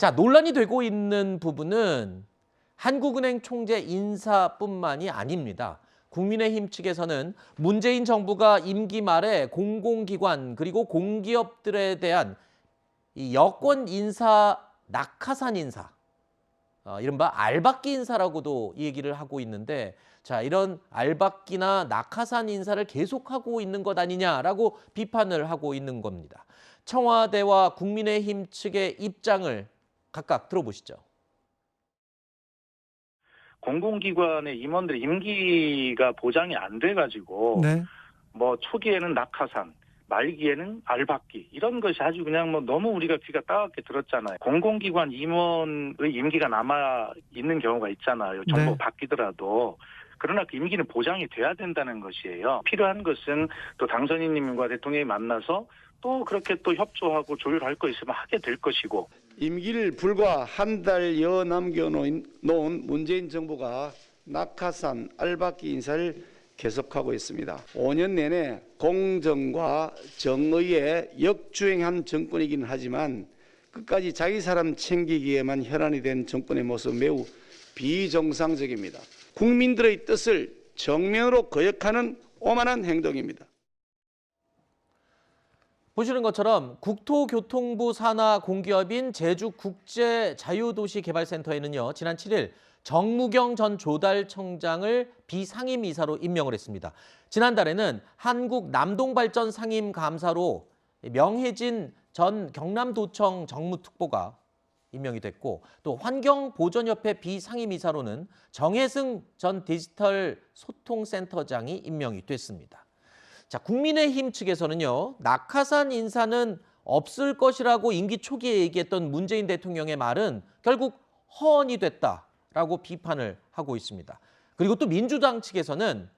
자, 논란이 되고 있는 부분은 한국은행 총재 인사뿐만이 아닙니다. 국민의힘 측에서는 문재인 정부가 임기 말에 공공기관 그리고 공기업들에 대한 이 여권 인사 낙하산 인사, 이른바 알박기 인사라고도 얘기를 하고 있는데, 자, 이런 알박기나 낙하산 인사를 계속하고 있는 것 아니냐라고 비판을 하고 있는 겁니다. 청와대와 국민의힘 측의 입장을 각각 들어보시죠. 공공기관의 임원들의 임기가 보장이 안 돼가지고 네. 뭐 초기에는 낙하산, 말기에는 알박기 이런 것이 아주 그냥 뭐 너무 우리가 귀가 따갑게 들었잖아요. 공공기관 임원의 임기가 남아 있는 경우가 있잖아요. 정부 네. 바뀌더라도. 그러나 그 임기는 보장이 돼야 된다는 것이에요. 필요한 것은 또 당선인님과 대통령이 만나서 또 그렇게 또 협조하고 조율할 거 있으면 하게 될 것이고. 임기를 불과 한 달여 남겨놓은 문재인 정부가 낙하산 알박기 인사를 계속하고 있습니다. 5년 내내 공정과 정의에 역주행한 정권이긴 하지만 끝까지 자기 사람 챙기기에만 혈안이 된 정권의 모습 매우 비정상적입니다. 국민들의 뜻을 정면으로 거역하는 오만한 행동입니다. 보시는 것처럼 국토교통부 산하 공기업인 제주국제자유도시개발센터에는요, 지난 7일 정무경 전 조달청장을 비상임이사로 임명을 했습니다. 지난달에는 한국남동발전 상임감사로 명혜진 전 경남도청 정무특보가 임명이 됐고, 또 환경보전협회 비상임이사로는 정혜승 전 디지털 소통센터장이 임명이 됐습니다. 자, 국민의힘 측에서는요, 낙하산 인사는 없을 것이라고 임기 초기에 얘기했던 문재인 대통령의 말은 결국 허언이 됐다라고 비판을 하고 있습니다. 그리고 또 민주당 측에서는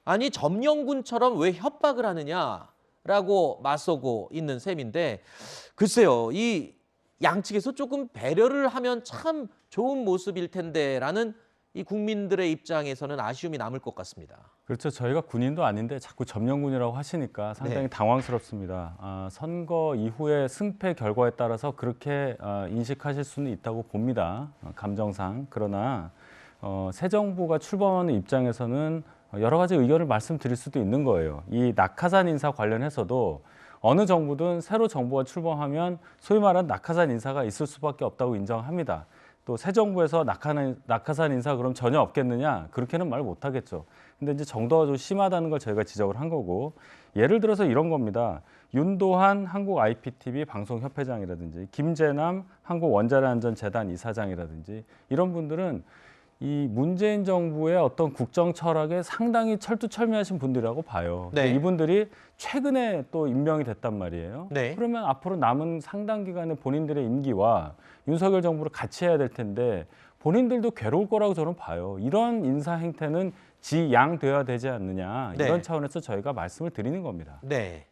아니 점령군처럼 왜 협박을 하느냐라고 맞서고 있는 셈인데, 글쎄요, 이 양측에서 조금 배려를 하면 참 좋은 모습일 텐데라는 이 국민들의 입장에서는 아쉬움이 남을 것 같습니다. 그렇죠. 저희가 군인도 아닌데 자꾸 점령군이라고 하시니까 상당히 네. 당황스럽습니다. 선거 이후의 승패 결과에 따라서 그렇게 인식하실 수는 있다고 봅니다. 감정상. 그러나 새 정부가 출범하는 입장에서는 여러 가지 의견을 말씀드릴 수도 있는 거예요. 이 낙하산 인사 관련해서도 어느 정부든 새로 정부가 출범하면 소위 말하는 낙하산 인사가 있을 수밖에 없다고 인정합니다. 또 새 정부에서 낙하산 인사 그럼 전혀 없겠느냐? 그렇게는 말 못하겠죠. 근데 이제 정도가 좀 심하다는 걸 저희가 지적을 한 거고, 예를 들어서 이런 겁니다. 윤도한 한국 IPTV 방송협회장이라든지 김재남 한국원자력안전재단 이사장이라든지 이런 분들은 이 문재인 정부의 어떤 국정 철학에 상당히 철두철미하신 분들이라고 봐요. 네. 이분들이 최근에 또 임명이 됐단 말이에요. 네. 그러면 앞으로 남은 상당 기간의 본인들의 임기와 윤석열 정부를 같이 해야 될 텐데 본인들도 괴로울 거라고 저는 봐요. 이런 인사 행태는 지양돼야 되지 않느냐, 네. 이런 차원에서 저희가 말씀을 드리는 겁니다. 네.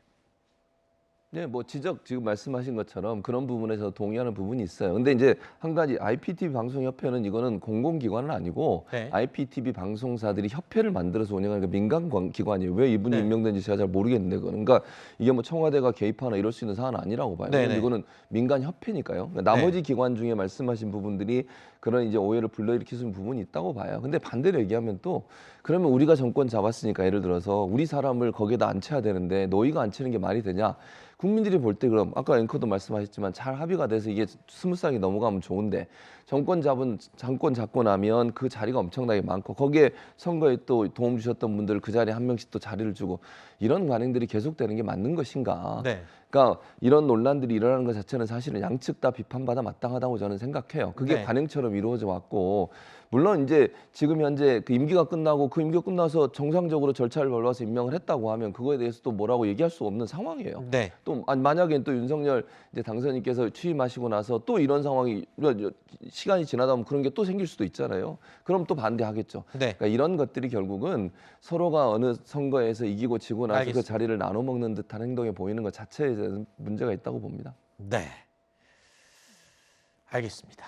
네, 뭐 지금 말씀하신 것처럼 그런 부분에서 동의하는 부분이 있어요. 근데 이제 한 가지 IPTV 방송협회는 이거는 공공기관은 아니고 네. IPTV 방송사들이 협회를 만들어서 운영하는 그 민간 기관이에요. 왜 이분이 네. 임명된지 제가 잘 모르겠는데, 그러니까 이게 뭐 청와대가 개입하나 이럴 수 있는 사안은 아니라고 봐요. 네네. 이거는 민간 협회니까요. 그러니까 나머지 기관 중에 말씀하신 부분들이 그런 이제 오해를 불러일으킬 수 있는 부분이 있다고 봐요. 근데 반대로 얘기하면 또 그러면 우리가 정권 잡았으니까 예를 들어서 우리 사람을 거기에다 앉혀야 되는데 너희가 앉히는 게 말이 되냐? 국민들이 볼 때 그럼 아까 앵커도 말씀하셨지만 잘 합의가 돼서 이게 스무스하게 넘어가면 좋은데 정권 잡고 나면 그 자리가 엄청나게 많고 거기에 선거에 또 도움 주셨던 분들 그 자리에 한 명씩 또 자리를 주고 이런 관행들이 계속되는 게 맞는 것인가? 네. 그러니까 이런 논란들이 일어나는 것 자체는 사실은 양측 다 비판받아 마땅하다고 저는 생각해요. 그게 네. 관행처럼 이루어져 왔고, 물론 이제 지금 현재 그 임기가 끝나고 그 임기가 끝나서 정상적으로 절차를 밟아서 임명을 했다고 하면 그거에 대해서 또 뭐라고 얘기할 수 없는 상황이에요. 네. 또 만약에 또 윤석열 이제 당선인께서 취임하시고 나서 또 이런 상황이 시간이 지나다 보면 그런 게 또 생길 수도 있잖아요. 그럼 또 반대하겠죠. 네. 그러니까 이런 것들이 결국은 서로가 어느 선거에서 이기고 지고 나서 알겠습니다. 그 자리를 나눠 먹는 듯한 행동에 보이는 것 자체에 대해서 문제가 있다고 봅니다. 네. 알겠습니다.